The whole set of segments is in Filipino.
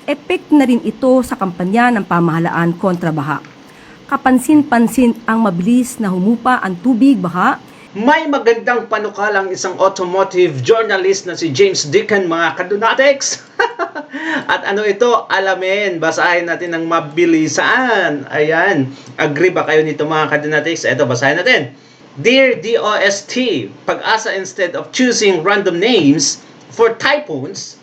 Epek na rin ito sa kampanya ng pamahalaan kontra baha. Kapansin-pansin ang mabilis na humupa ang tubig baha. May magandang panukalang isang automotive journalist na si James Deacon, mga kadunatics. At ano ito? Alamin, basahin natin ng mabilisan. Ayan, agree ba kayo nito, mga kadunatics? Ito, basahin natin. Dear DOST, Pag-asa, instead of choosing random names for typhoons,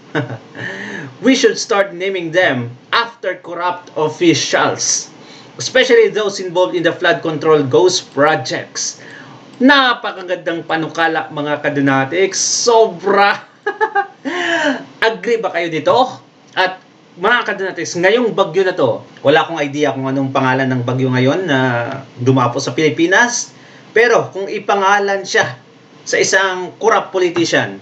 we should start naming them after corrupt officials, especially those involved in the flood control ghost projects. Napakagandang panukala, mga kadunatics. Sobra. Agree ba kayo dito? At mga kadunatics, ngayong bagyo na to, wala akong idea kung anong pangalan ng bagyo ngayon na dumapo sa Pilipinas. Pero kung ipangalan siya sa isang corrupt politician,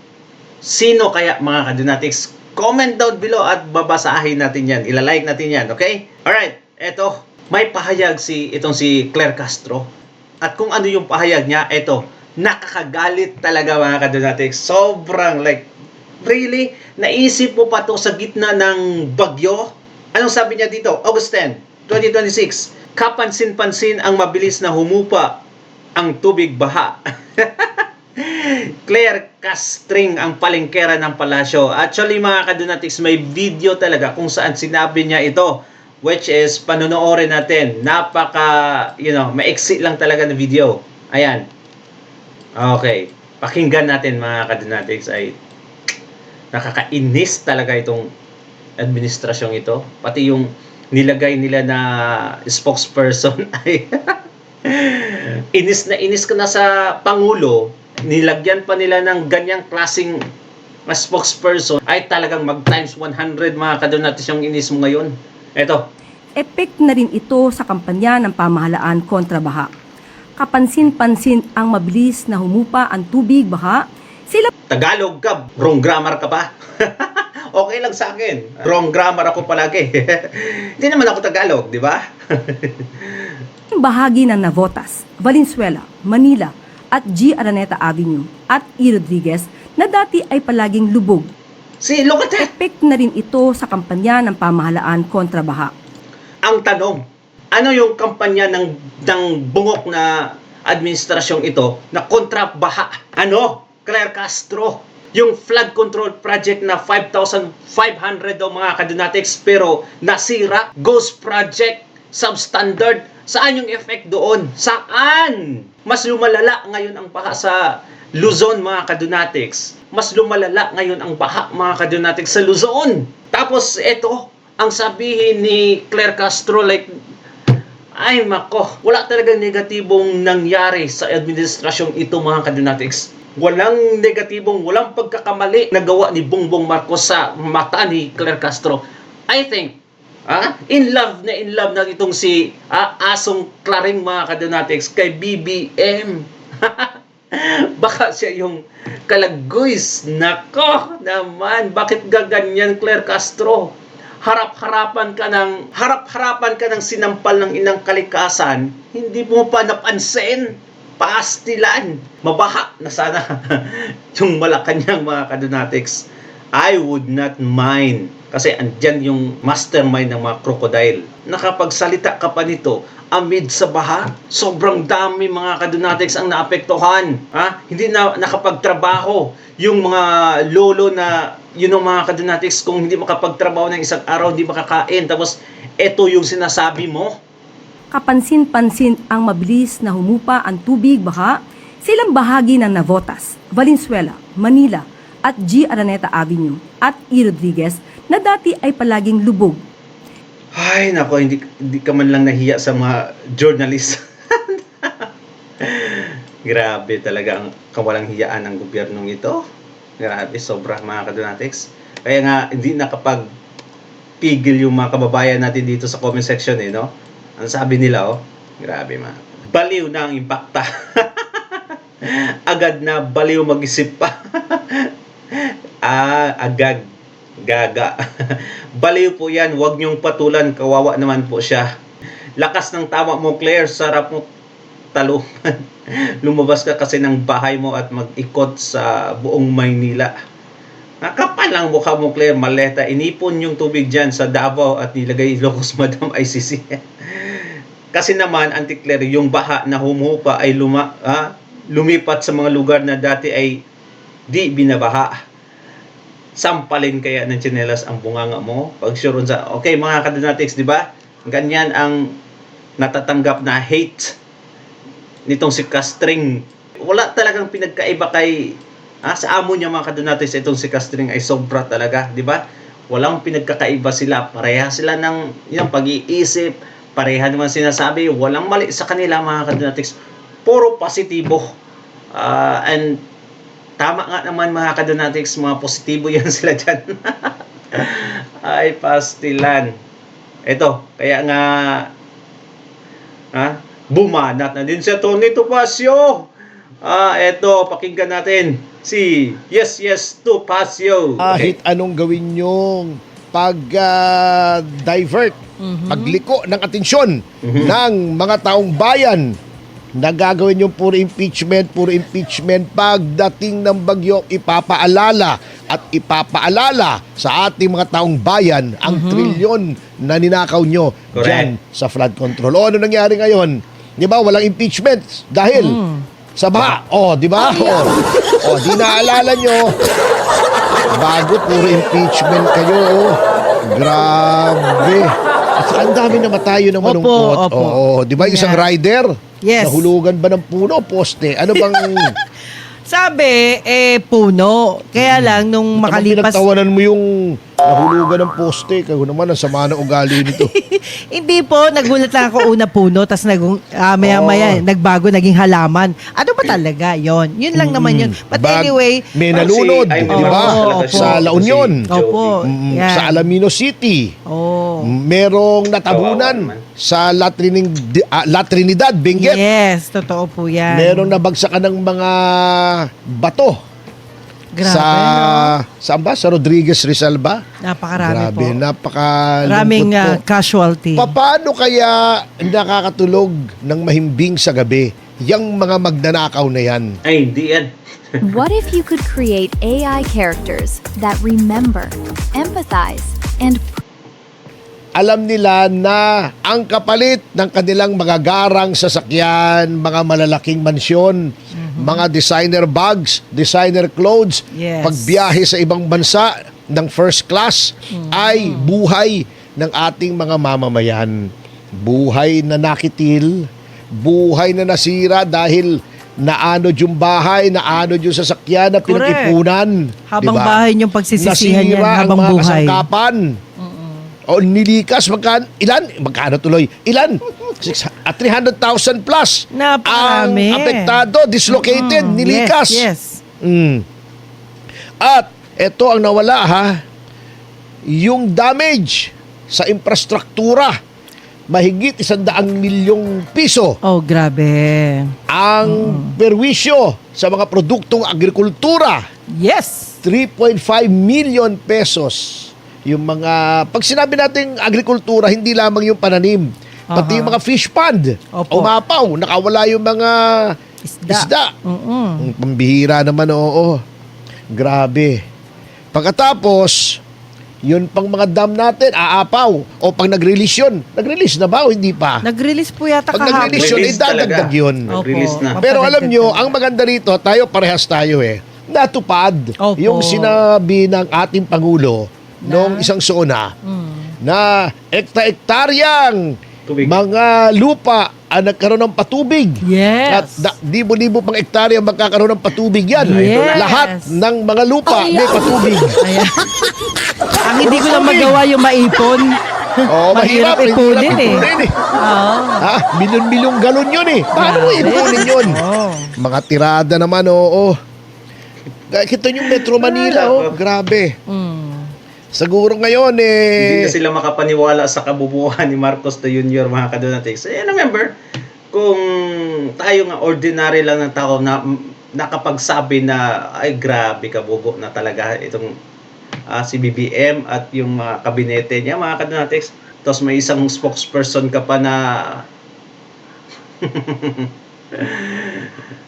sino kaya, mga kadunatics? Comment down below at babasahin natin yan. Ilalike natin yan, okay? Alright, eto. May pahayag itong si Claire Castro. At kung ano yung pahayag niya, eto. Nakakagalit talaga, mga kadunatics. Sobrang really? Naisip mo pa to sa gitna ng bagyo? Anong sabi niya dito? August 10, 2026. Kapansin-pansin ang mabilis na humupa ang tubig baha. Claire Castring ang palengkera ng palasyo. Actually, mga kadunatics, may video talaga kung saan sinabi niya ito, which is panonoorin natin. Napaka, maiksi lang talaga na video. Ayan. Okay. Pakinggan natin, mga kadunatics. Ay, nakakainis talaga itong administrasyong ito. Pati yung nilagay nila na spokesperson ay inis ka na sa Pangulo. Nilagyan pa nila ng ganyang klaseng spokesperson, ay talagang mag times 100, mga kadunatics, yung inis mo ngayon. Eto. Epek na rin ito sa kampanya ng pamahalaan kontra baha. Kapansin-pansin ang mabilis na humupa ang tubig baha. Tagalog ka, wrong grammar ka pa. Okay lang sa akin. Wrong grammar ako palagi. Hindi naman ako Tagalog, di ba? Bahagi ng Navotas, Valenzuela, Manila at G. Araneta Avenue at E. Rodriguez na dati ay palaging lubog. Look at that. Epek na rin ito sa kampanya ng pamahalaan kontra baha. Ang tanong, ano yung kampanya ng bungok na administrasyong ito na kontra baha? Ano? Claire Castro. Yung flood control project na 5,500 daw, mga kadunatics, pero nasira. Ghost project, substandard. Saan yung effect doon? Saan? Mas lumalala ngayon ang baha sa Luzon, mga kadunatics. Mas lumalala ngayon ang baha, mga kadunatics, sa Luzon. Tapos ito, ang sabihin ni Claire Castro, ay mako, wala talagang negatibong nangyari sa administrasyong ito, mga kadunatics. Walang negatibong, walang pagkakamali na gawa ni Bongbong Marcos sa mata ni Claire Castro. I think, in love na itong si Asong Claring, mga kadunatics, kay BBM. Baka siya yung kalaguys. Nako naman, bakit gaganyan, Claire Castro? Harap-harapan ka ng sinampal ng inang kalikasan, hindi mo pa napansin. Pastilan. Mabaha na sana yung Malacanang, mga kadunatics. I would not mind. Kasi andyan yung mastermind ng mga crocodile. Nakapagsalita ka pa nito amid sa baha. Sobrang dami, mga kadunatics, ang naapektuhan. Hindi na nakapagtrabaho. Yung mga lolo na, mga kadunatics, kung hindi makapagtrabaho ng isang araw, hindi makakain. Tapos, eto yung sinasabi mo. Kapansin-pansin ang mabilis na humupa ang tubig baha. Silang bahagi ng Navotas, Valenzuela, Manila at G. Araneta Avenue at E. Rodriguez na dati ay palaging lubog. Ay, nako, hindi ka man lang nahiya sa mga journalist. Grabe talaga ang kawalang hiyaan ng gobyernong ito. Grabe, sobra, mga kadunatics. Kaya nga, hindi nakapagpigil yung mga kababayan natin dito sa comment section, no? Ang sabi nila, grabe, baliw na ang impacta. Agad na baliw mag-isip pa. Agad. Gaga. Baliw po yan, huwag niyong patulan, kawawa naman po siya. Lakas ng tama mo, Claire, sarap mo talungan. Lumabas ka kasi ng bahay mo at mag-ikot sa buong Maynila. Nakapal ang mukha mo, Claire Maleta. Inipon yung tubig dyan sa Davao at nilagay Ilocos, Madam ICC. Kasi naman, Auntie Claire, yung baha na humupa ay lumipat sa mga lugar na dati ay di binabaha. Sampalin kaya ng tsinelas ang bunganga mo. Pag sure sa, okay mga kadonatics, di ba? Ganyan ang natatanggap na hate nitong si Castring. Wala talagang pinagkaiba kay sa amo niya mga kadonatics. Itong si Castring ay sobra talaga, di ba? Walang pinagkakaiba sila. Pareha sila ng pag-iisip. Pareha naman sinasabi. Walang mali sa kanila mga kadonatics. Puro positibo. And tama nga naman mga kadonatics, mga positibo yan sila dyan. Ay, pastilan. Ito, kaya nga bumanat na din si Tony Topacio. Ito, pakinggan natin si Yes Topacio. Kahit anong gawin yung pag-divert, pagliko ng atensyon ng mga taong bayan, nagagawin yung puro impeachment pagdating ng bagyo, ipapaalala sa ating mga taong bayan ang trilyon na ninakaw nyo dyan sa flood control. O ano nangyari ngayon? Di ba? Walang impeachment dahil sa baha. O, di ba? O, di naalala nyo. Bago puro impeachment kayo. Grabe. At saka ang dami namatay ng malungkot. Opo. Oo, di ba? Isang rider? Yes. Nahulugan ba ng puno o poste? Ano bang... Sabi, puno. Kaya lang, nung makalipas... Pinagtawanan mo yung nahulugan ng poste. Kaya naman, ang sama ng ugali nito. Hindi po, nagulat lang ako una puno, tapos maya-maya, nagbago, naging halaman. Ano ba talaga yon? Yun lang naman yun. But anyway... May nalunod, Ay, di ba? opo. Sa La Union. Opo. Yan. Sa Alamino City. Oh. Merong natabunan sa La Trinidad, Benguet. Yes, totoo po yan. Merong nabagsakan ng mga bato. Grabe, Saan ba? Sa Rodriguez Rizal ba? Napakarami Grabe, po. napakalungkot Maraming po. casualty. Paano kaya nakakatulog ng mahimbing sa gabi yung mga magnanakaw na yan? Ay, hindi yan. What if you could create AI characters that remember, empathize, and Alam nila na ang kapalit ng kanilang magagarang sasakyan, mga malalaking mansyon, mga designer bags, designer clothes, Yes. pagbiyahe sa ibang bansa ng first class ay buhay ng ating mga mamamayan. Buhay na nakitil, buhay na nasira dahil naanod yung bahay, naanod yung sasakyan na Correct. pinag-ipunan. Habang Diba? bahay niyong pagsisisihan yan, Nasira habang ang mga buhay. kasangkapan. O nilikas, magkano tuloy? Ilan? 300,000 plus. Napakarami. Ang apektado, dislocated, nilikas. Yes. At ito ang nawala yung damage sa infrastruktura. Mahigit 100 milyong piso Oh, grabe. ang perwisyo sa mga produktong agrikultura. Yes. 3.5 million pesos. Yung mga, pag sinabi natin agrikultura, hindi lamang yung pananim, pati yung mga fish pond. Opo. Umapaw, nakawala yung mga isda. Ang pambihira naman, oo. Grabe. Pagkatapos, yun pang mga dam natin, aapaw. O pag nag-release yun, nag-release na ba o hindi pa? Nag-release po yata Pag kahapon. nag-release yun, Release idadagdag talaga. yun. Nag-release na. Pero alam nyo, ang maganda rito, tayo parehas tayo natupad Opo. yung sinabi ng ating Pangulo noong isang SONA na ekta-ektaryang Tubig. mga lupa ang nagkaroon ng patubig. Yes. At libo-libo pang ektarya magkakaroon ng patubig yan. Yes. Lahat ng mga lupa may patubig. Ayan. Ang hindi ko lang magawa yung maipon. Oo, Mahirap mahirap ipunin eh. Oo. Milyon-milyong galon yun Paano mo ipunin yun? Mga tirada naman, oo. Kita yung Metro Manila, grabe. Siguro ngayon, Hindi na sila makapaniwala sa kabubuhan ni Marcos Jr., mga kadonatics. Remember, kung tayo nga ordinary lang ng tao na nakapagsabi na, ay grabe kabubo na talaga itong si BBM at yung mga kabinete niya, mga kadonatics. Tapos may isang spokesperson ka pa na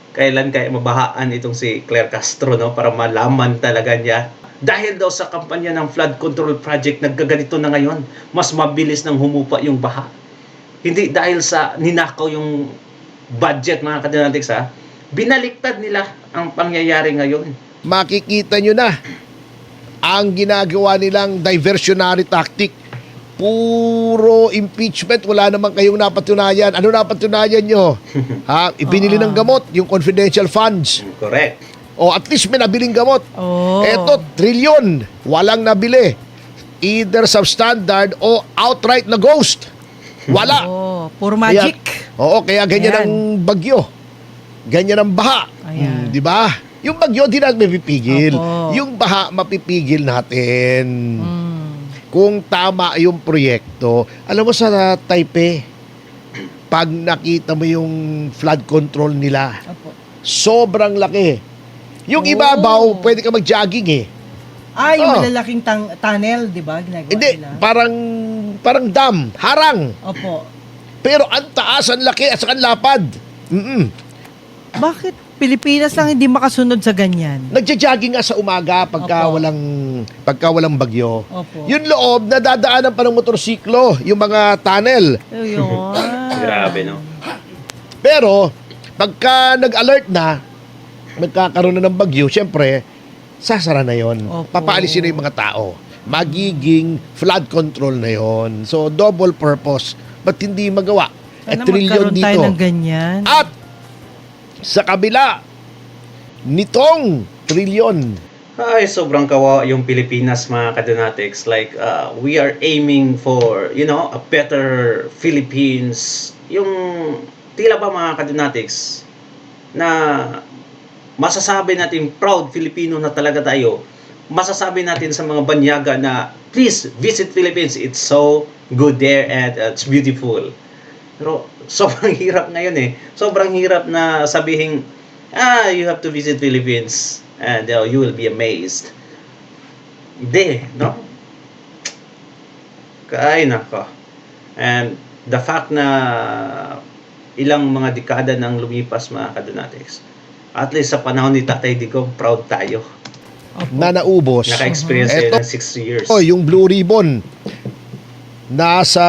kailan kaya mabahaan itong si Claire Castro, no, para malaman talaga niya. Dahil daw sa kampanya ng flood control project, nagkaganito na ngayon. Mas mabilis nang humupa yung baha. Hindi dahil sa ninakaw yung budget, mga kadinatics, ha. Binaliktad nila ang pangyayari ngayon. Makikita nyo na ang ginagawa nilang diversionary tactic. Puro impeachment, wala naman kayong napatunayan. Ano napatunayan nyo? Ha? Ibinili ng gamot, yung confidential funds. Correct. O at least may nabiling gamot. Oh. Eto, trilyon. Walang nabili. Either substandard o outright na ghost. Wala. Oh, puro magic. Kaya ganyan Ayan. ang bagyo. Ganyan ang baha. Ayan. Di ba? Yung bagyo, di natin mapipigil. Opo. Yung baha, mapipigil natin. Mm. Kung tama yung proyekto, alam mo sa Taipei, pag nakita mo yung flood control nila, Opo. sobrang laki. Yung Oh. ibabaw, pwede ka mag-jogging eh. Ah, yung Oh. malalaking tunnel, di ba? Ginagawa Hindi, nila. parang dam, harang. Opo. Pero ang taas, ang laki, at saka ang lapad. Bakit Pilipinas lang hindi makasunod sa ganyan? Nagja-jogging nga sa umaga Opo. pagka walang bagyo. Opo. Yung loob, nadadaanan pa ng motorsiklo, yung mga tunnel. Ayun. Grabe, no? Pero, pagka nag-alert na, nagkakaroon na ng bagyo, syempre, sasara na yon. Opo. Papaalisin na yung mga tao. Magiging flood control na yon. So, double purpose. Ba't hindi magawa? Sana Trilyon magkaroon tayo dito. ng ganyan. At, sa kabila, nitong trilyon, Ay, sobrang kawawa yung Pilipinas, mga kadonatics. Like, we are aiming for, a better Philippines. Yung, tila ba mga kadonatics, na masasabi natin proud Filipino na talaga tayo. Masasabi natin sa mga banyaga na, please, visit Philippines. It's so good there and it's beautiful. Pero, sobrang hirap ngayon eh. Sobrang hirap na sabihin, you have to visit Philippines and you will be amazed. Hindi, no? Ay, nako. And the fact na ilang mga dekada nang lumipas, mga kadonatics, at least sa panahon ni Tatay Digong, proud tayo. na naubos. Naka-experience Eto, tayo ng 6 years. yung Blue Ribbon, nasa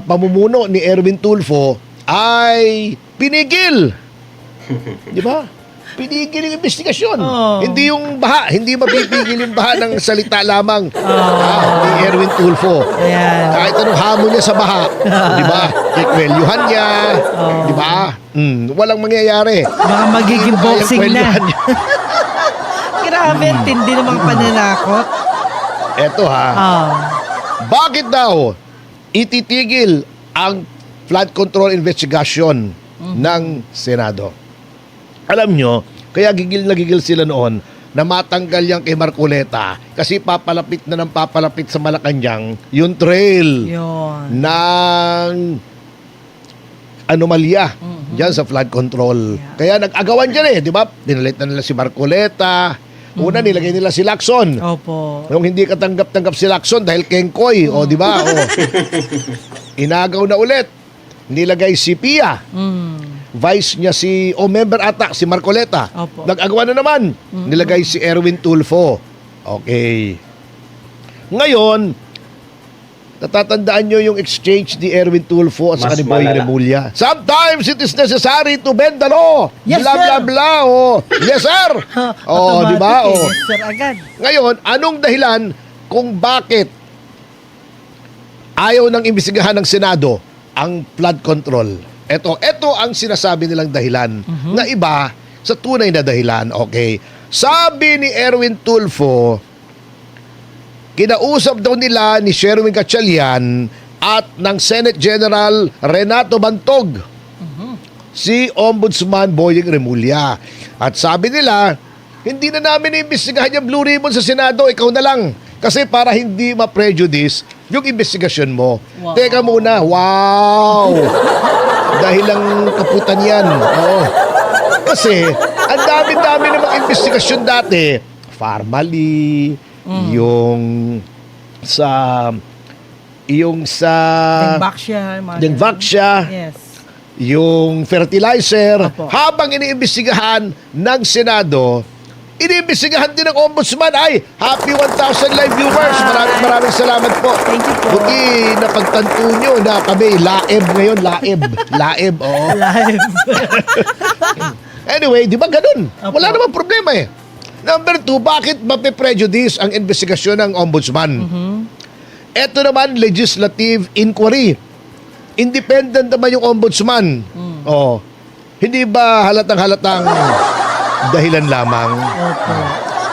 pamumuno ni Erwin Tulfo, ay pinigil. Di ba? Pinigil yung investigasyon. Oh. Hindi yung baha. Hindi mapipigil yung baha ng salita lamang ni Erwin Tulfo. Ayan. Kahit anong hamon niya sa baha. Di ba? Kikwelyuhan niya. Di ba? Walang mangyayari. Baka magiging Kaya boxing na. kwelyuhan niya. Grabe, tindi namang pananakot. Eto ha. Bakit daw ititigil ang flood control investigation ng Senado? Alam nyo, kaya gigil na gigil sila noon na matanggal yan kay Marcoleta kasi papalapit na ng papalapit sa Malacanang yung trail Yun. ng anomalya dyan sa flood control. Kaya nag-agawan dyan eh, di ba? Dinalit na nila si Marcoleta. Una, nilagay nila si Lacson. Opo. Nung hindi katanggap-tanggap si Lacson dahil kengkoy, o di ba? O, inagaw na ulit. Nilagay si Pia. Vice niya member ata, si Marcoleta. Opo. Nag-agawa na naman. Nilagay si Erwin Tulfo. Okay. Ngayon, natatandaan nyo yung exchange ni Erwin Tulfo at saka Mas ni Boy malala. Remulla. Sometimes it is necessary to bend the law. Yes, blah, sir. blah, blah. Oh. Yes, sir. Oh, di ba? Automatic, Oh. Yes, sir, agad. Ngayon, anong dahilan kung bakit ayaw nang imbestigahan ng Senado ang flood control? Ito ang sinasabi nilang dahilan na iba sa tunay na dahilan. Okay. Sabi ni Erwin Tulfo, kinausap daw nila ni Sherwin Gatchalian at ng Senate General Renato Bantog si Ombudsman Boyeng Remulla. At sabi nila, hindi na namin iimbestigahan yung Blue Ribbon sa Senado, ikaw na lang. Kasi para hindi ma-prejudice yung investigasyon mo. Wow. Teka muna, wow! Dahil lang kaputan yan. Oo. Kasi, ang dami-dami namang investigasyon dati. Formally, yung sa Dengbaksya. Yes. yung fertilizer, Opo. habang iniimbestigahan ng Senado Inimbestigahan din ng ombudsman. Ay, happy 1,000 live viewers. Maraming salamat po. Thank you po. Buti napagtanto nyo na kami laeb ngayon. Laeb, oo. Live. Anyway, di ba ganun? Wala namang problema eh. Number 2, bakit mape-prejudice ang investigasyon ng ombudsman? Ito naman, legislative inquiry. Independent naman yung ombudsman. Oh. Hindi ba halatang dahilan lamang? Opo.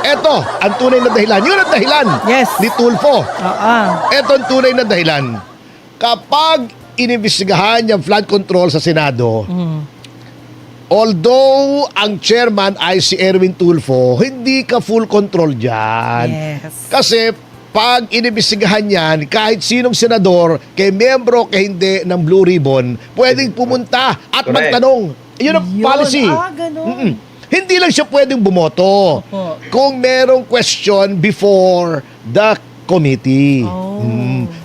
Ito, ang tunay na dahilan. Yun ang dahilan Yes. ni Tulfo. Ah. Ito ang tunay na dahilan. Kapag inimbestigahan yung flood control sa Senado, although ang chairman ay si Erwin Tulfo, hindi ka full control dyan. Yes. Kasi pag inimbestigahan yan, kahit sinong senador, kay membro, kay hindi ng Blue Ribbon, pwedeng pumunta at Correct. magtanong. Yun ang Yun. policy. Ganun. Hindi lang siya pwedeng bumoto Opo. kung merong question before the committee. Oh.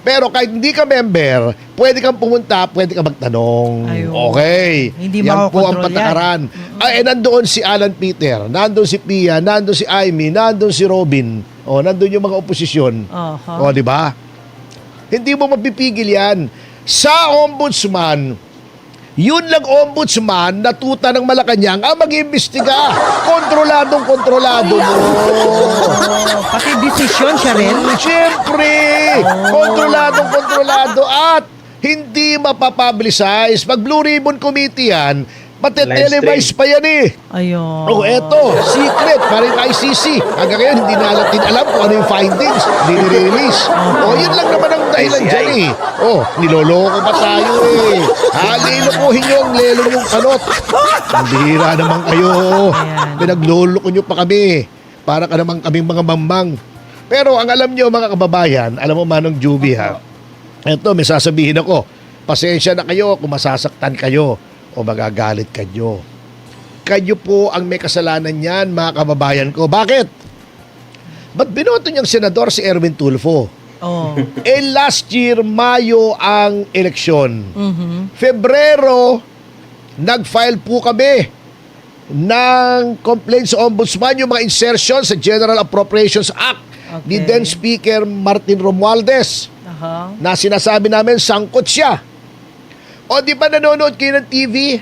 Pero kahit hindi ka member, pwede kang pumunta, pwede ka magtanong. Ayun. Okay. Hindi yan po ang makokontrol patakaran. Ay, nandoon si Alan Peter, nandoon si Pia, nandoon si Amy, nandoon si Robin. O, nandoon yung mga oposisyon. Aha. O, di ba? Hindi mo mapipigil yan. Sa ombudsman, yun lang ombudsman na tuta ng Malacanang ang mag-imbestiga. Kontroladong-kontrolado mo. Oh, pati desisyon siya rin. Siyempre, kontroladong-kontrolado at hindi mapapublicize. Pag Blue Ribbon Committee yan, pati-televise pa yan eh. Ayun. Oh, eto, secret, parang ICC. Hanggang ngayon, hindi natin alam kung ano yung findings. Hindi nire-release. Oh, yun lang naman ang dahilan ICI. dyan eh. Oh, niloloko pa tayo eh. Halilokohin nyo ang lelong yung kanot. Ang bihira naman kayo. Ayan. Pinagloloko nyo pa kami. Para ka naman kaming mga mamang. Pero ang alam nyo mga kababayan, alam mo Manong Juby ha, eto, may sasabihin ako. Pasensya na kayo kung masasaktan kayo o magagalit kayo. Kayo po ang may kasalanan niyan, mga kababayan ko. Bakit? Ba't binoto niyang senador si Erwin Tulfo? Oh. Last year, Mayo ang eleksyon. Mhm. Febrero, nag-file po kami ng complaint sa ombudsman yung mga insertion sa General Appropriations Act ni Okay. then Speaker Martin Romualdez Aha. na sinasabi namin sangkot siya. O di ba nanonood kayo ng TV?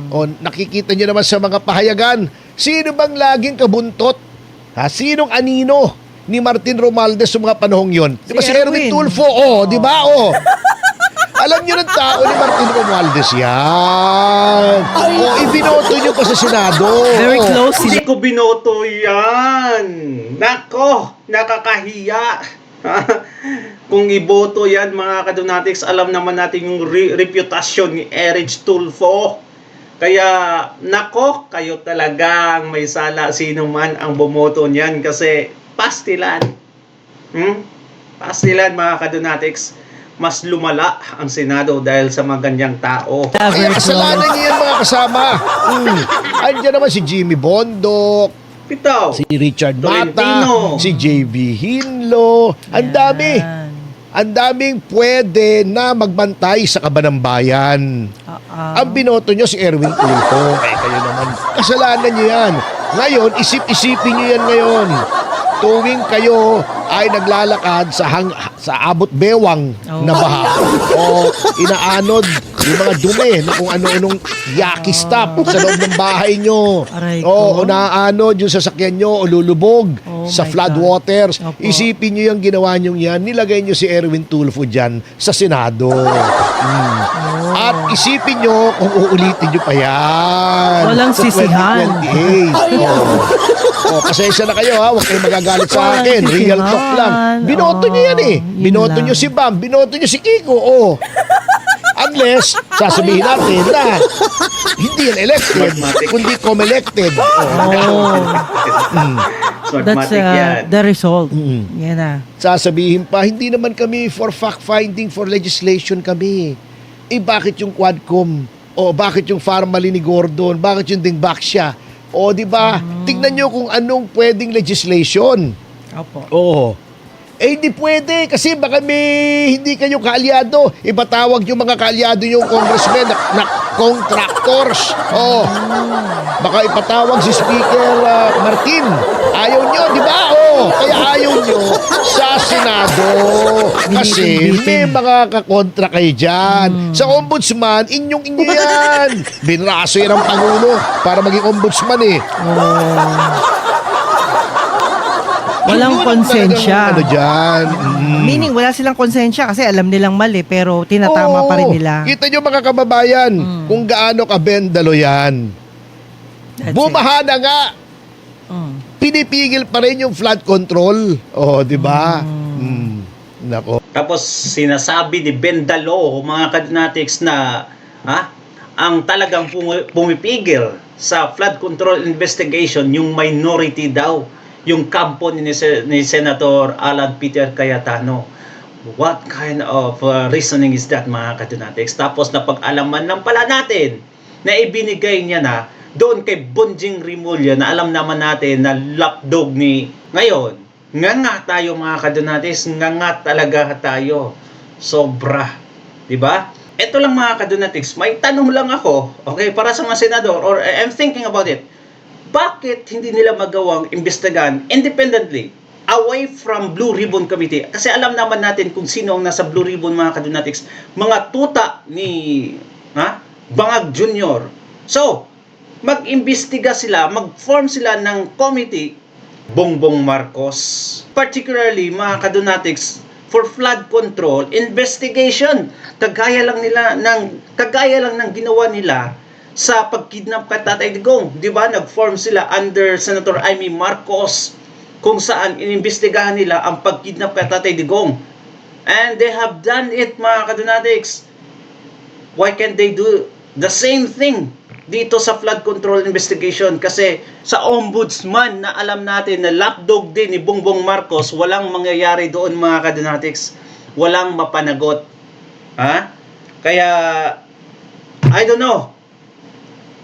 O nakikita nyo naman sa mga pahayagan, sino bang laging kabuntot? Ha? Sinong anino ni Martin Romualdez sa mga panahong yon? Di ba si Erwin Erwin. Tulfo? O, di ba? O. Alam nyo ng tao ni Martin Romualdez yan. O, ibinoto nyo pa sa Senado. Very O. close Hindi sila. ko binoto yan. Nako, nakakahiya. Kung iboto yan mga kadonatics, alam naman natin yung reputasyon ni Erich Tulfo. Kaya, nako, kayo talagang may sala sino man ang bumoto niyan kasi pastilan. Pastilan mga kadonatics. Mas lumala ang Senado dahil sa mga ganyang tao. Kaya Very kasalanan niyo yan mga kasama. Andiyan naman si Jimmy Bondok, Pitaw. si Richard Mata, Tolentino. si JV Hinlo. Ang dami. Ang daming pwede na magbantay sa kaban ng bayan. Ang binoto nyo si Erwin Tulfo. Kayo naman. Kasalanan nyo yan. Ngayon, isip-isipin nyo yan ngayon. Tuwing kayo ay naglalakad sa abot bewang na baha o inaanod yung mga dumi na kung ano-anong yaki stuff sa loob ng bahay nyo. Aray O ko. naanod yung sasakyan nyo o lulubog Oh sa my flood God. waters. Opo. Isipin nyo yung ginawa nyo yan, nilagay nyo si Erwin Tulfo dyan sa Senado. At isipin nyo kung uulitin nyo pa yan. Walang sa sisihan. 2028. Pasensya na kayo ha, huwag kayong magagalit sa Walang akin. Real sisihan. talk lang. Binoto nyo yan eh. Yun Binoto lang. nyo si Bam, binoto nyo si Kiko. Unless, sasabihin natin na hindi yan elected, Smartmatic. kundi com-elected. That's Smartmatic yan. the result. Yan na. Sasabihin pa, hindi naman kami for fact-finding, for legislation kami. Bakit yung Quadcom? O bakit yung Farmally ni Gordon? Bakit yung Dingbaksya? O di ba? Tignan nyo kung anong pwedeng legislation. Opo. Oo. Hindi pwede kasi baka may hindi kayo kaalyado. Ipatawag yung mga kaalyado yung congressmen na contractors. Oh, baka ipatawag si Speaker Martin. Ayaw nyo, di ba? Oh, kaya ayaw nyo sa Senado. Kasi may mga kakontra kayo dyan. Sa ombudsman, inyong-inyo yan. Binraso yan ang Pangulo para maging ombudsman eh. Walang Yun ang konsensya. talagang Ano dyan. Meaning, wala silang konsensya kasi alam nilang mali, pero tinatama pa rin nila. Kita nyo mga kababayan, kung gaano kabendalo yan. That's Bumaha na nga. it. Mm. Pinipigil pa rin yung flood control. Oh, di ba? Nako. Tapos sinasabi ni Bendalo, mga kadnatics, na ang talagang pumipigil sa flood control investigation yung minority daw, yung kampo ni Senator Alan Peter Cayetano. What kind of reasoning is that, mga kadnatics? Tapos napag-alaman lang pala natin na ibinigay niya na doon kay Bonjing Rimulya, na alam naman natin na lapdog ni ngayon. Nga tayo, mga kadonatics, nga talaga tayo. Sobra. Diba? Ito lang, mga kadonatics, may tanong lang ako, okay, para sa mga senador, or I'm thinking about it. Bakit hindi nila magawang imbestigahan independently away from Blue Ribbon Committee? Kasi alam naman natin kung sino ang nasa Blue Ribbon, mga kadonatics, mga tuta ni Bangag Jr. So, mag-imbestiga sila, mag-form sila ng committee, Bongbong Marcos, particularly, mga kadonatics, for flood control investigation. Kagaya lang ng ginawa nila sa pagkidnap kay Tatay Digong, 'di ba? Nag-form sila under Senator Amy Marcos kung saan inimbestigahan nila ang pagkidnap kay Tatay Digong. And they have done it, mga kadonatics. Why can't they do the same thing dito sa flood control investigation? Kasi sa ombudsman na alam natin na lapdog din ni Bongbong Marcos, walang mangyayari doon, mga kadonatics. Walang mapanagot. Kaya, I don't know.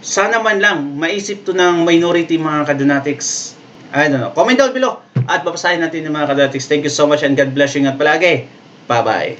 Sana man lang maisip to ng minority, mga kadonatics. I don't know. Comment down below at babasahin natin ng mga kadonatics. Thank you so much and God bless you, ingat palagi. Bye-bye.